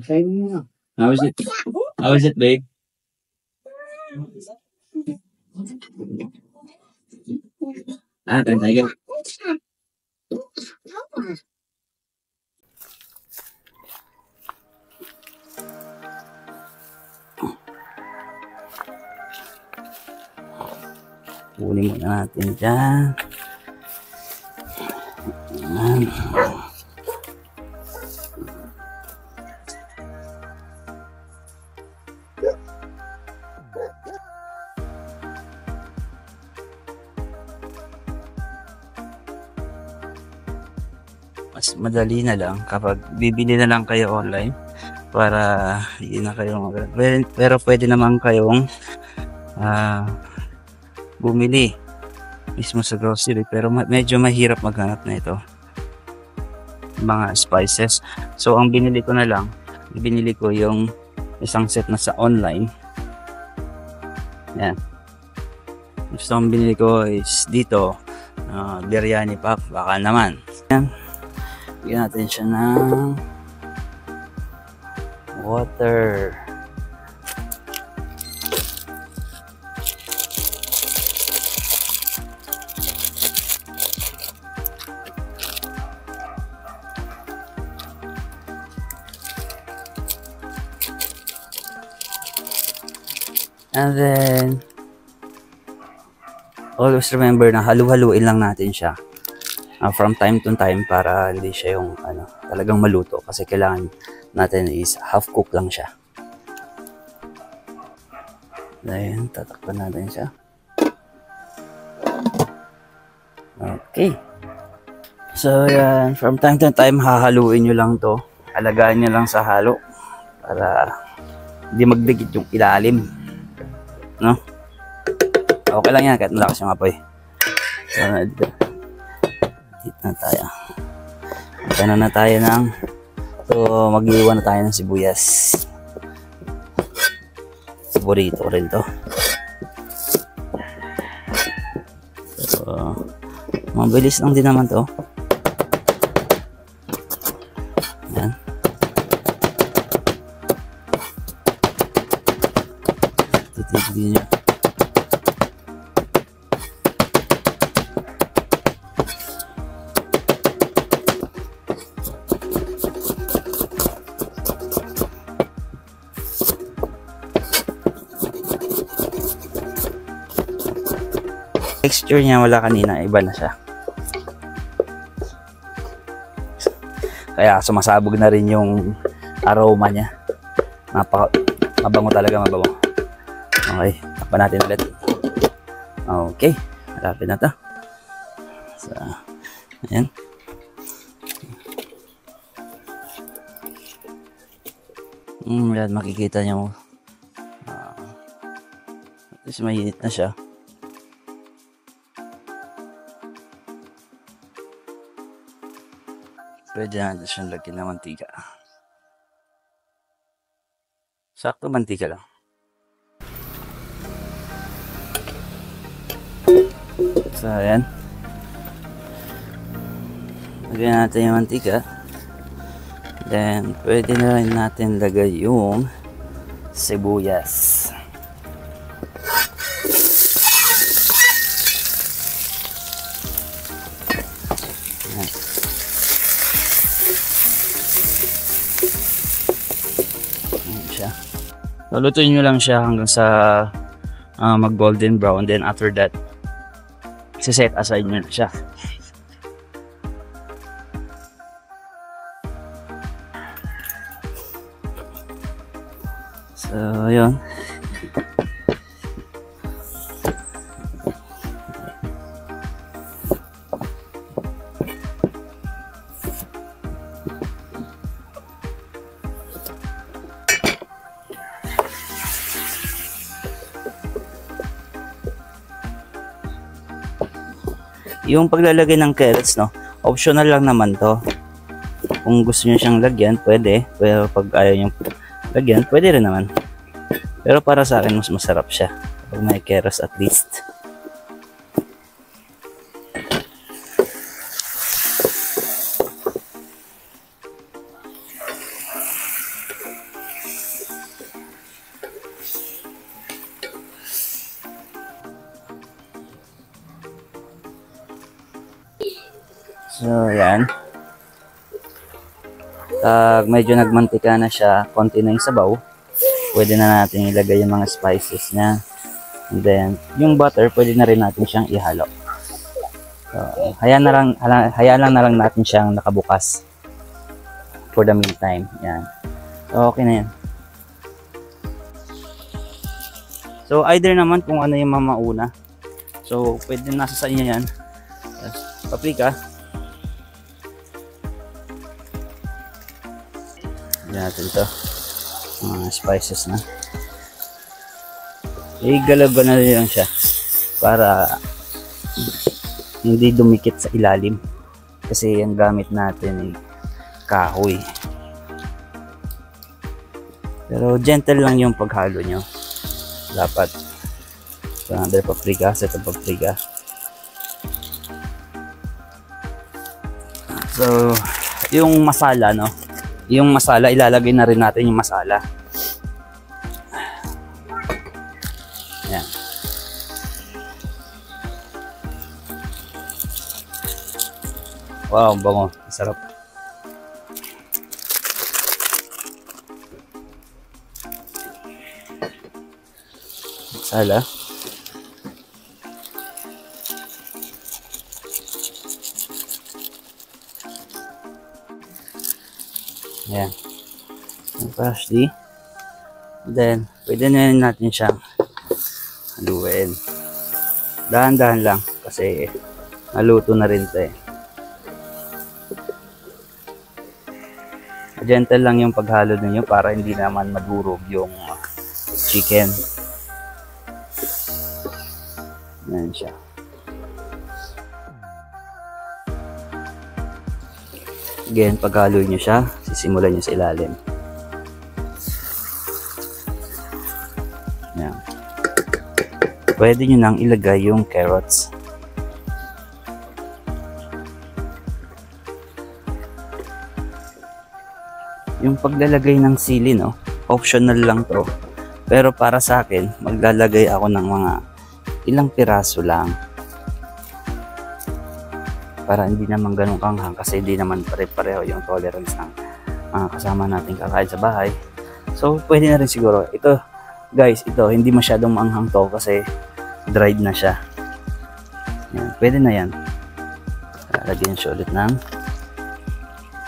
Try mo na. How is it? How is it, babe? Try again. Kunin muna natin dyan. Ayan. Mas madali na lang kapag bibili na lang kayo online para hindi na kayo pero pwede naman kayong bumili mismo sa grocery, pero medyo mahirap maghanap na ito mga spices. So ang binili ko yung isang set na sa online. Yan, gusto kong binili ko is dito biryani pack, baka naman. Yan, bigyan natin siya ng water. And then always remember na halu-haluin lang natin siya from time to time para hindi siya yung talagang maluto, kasi kailangan natin is half cook lang siya. Then tatakpan natin siya. Okay, so yan, from time to time hahaluin nyo lang to, alagaan nyo lang sa halo para hindi magdikit yung ilalim, no? Okay lang yan kahit malakas yung apoy. So, dito na tayo. Magkano na tayo ng mag-iwan na tayo ng sibuyas. Paborito rin to. So, mabilis lang din naman to. Yan. Titigil nyo. Texture niya wala kanina, iba na siya. Kaya sumasabog na rin yung aroma niya. Mabango talaga, mabango. Okay, takpan natin ulit. Okay, malapit na to. So, ayan. Yan, makikita niyo. At least mainit na siya. Pwede natin siyang lagyan ng mantika. Sakto mantika lang. So, ayan. Lagyan natin yung mantika. Then, pwede na rin natin lagay yung sibuyas. Lutuin nyo lang siya hanggang sa mag golden brown, then after that set aside nyo na siya. So yun, yung paglalagay ng carrots, no, Optional lang naman to. Kung gusto niyo siyang lagyan, pwede. Pero pag ayaw niyo lagyan, pwede rin naman. Pero para sa akin, mas masarap siya. Pag may keros at least. So, yan. Medyo nagmantika na siya, konti na yung sabaw. Pwede na natin ilagay yung mga spices niya. And then, yung butter, pwede na rin natin siyang ihalo. So, hayaan lang na lang natin siyang nakabukas. For the meantime. Yan. So, okay na yan. So, either naman kung ano yung mamauna. So, pwede nasa sa inyo yan. Paprika. Yan natin ito. Mga spices na. Igalaw na lang siya. Para hindi dumikit sa ilalim. Kasi ang gamit natin ay kahoy. Pero gentle lang yung paghalo nyo. Dapat. So, another paprika. Set of paprika. So, yung masala, no? Yung masala, ilalagay na rin natin yung masala. Yan. Wow, bango. Sarap. Masala. Ayan. Yung parsley. Then, pwede na natin siyang haluin. Dahan-dahan lang kasi naluto na rin ito eh. Gentle lang yung paghalo ninyo para hindi naman madurog yung chicken. Ayan siya. Again, paghalo nyo siya, sisimulan nyo sa ilalim. Yan. Pwede nyo nang ilagay yung carrots. Yung paglalagay ng sili, no, optional lang to. Pero para sa akin, maglalagay ako ng mga ilang piraso lang. Para hindi naman ganun kanghang kasi hindi naman pare-pareho yung tolerance ng mga kasama natin kakain sa bahay. So, pwede na rin siguro. Ito, guys, ito, hindi masyadong maanghang to kasi dried na siya. Yan, pwede na yan. Lagyan siya ulit ng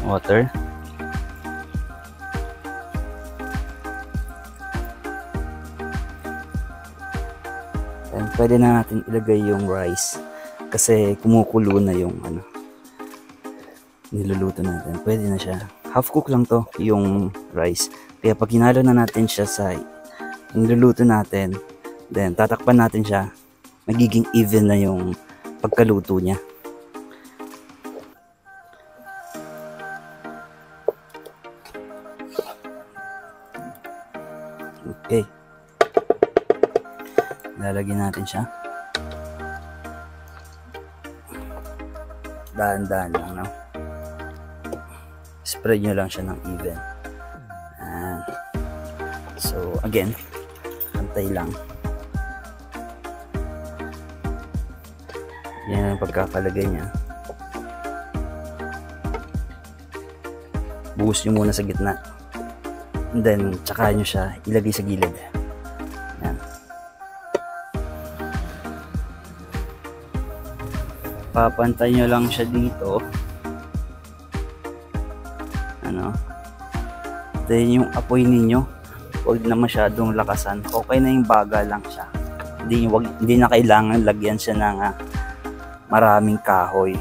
water. And pwede na natin ilagay yung rice. Kasi kumukulo na yung niluluto natin. Pwede na siya. Half cook lang to yung rice. Kaya pag hinalo na natin siya sa niluluto natin, then tatakpan natin siya, magiging even na yung pagkaluto niya. Okay. Lalagyan natin siya. Dahan-dahan lang, no? Spread nyo lang siya ng even. And so, again, pantay lang. Yan ang pagkakalagay niya. Buhos nyo muna sa gitna. And then, tsaka nyo siya ilagay sa gilid. Yan. Papantay nyo lang siya dito. Then yung apoy ninyo, huwag na masyadong lakasan. Okay na yung baga lang siya. Hindi na kailangan lagyan siya ng maraming kahoy.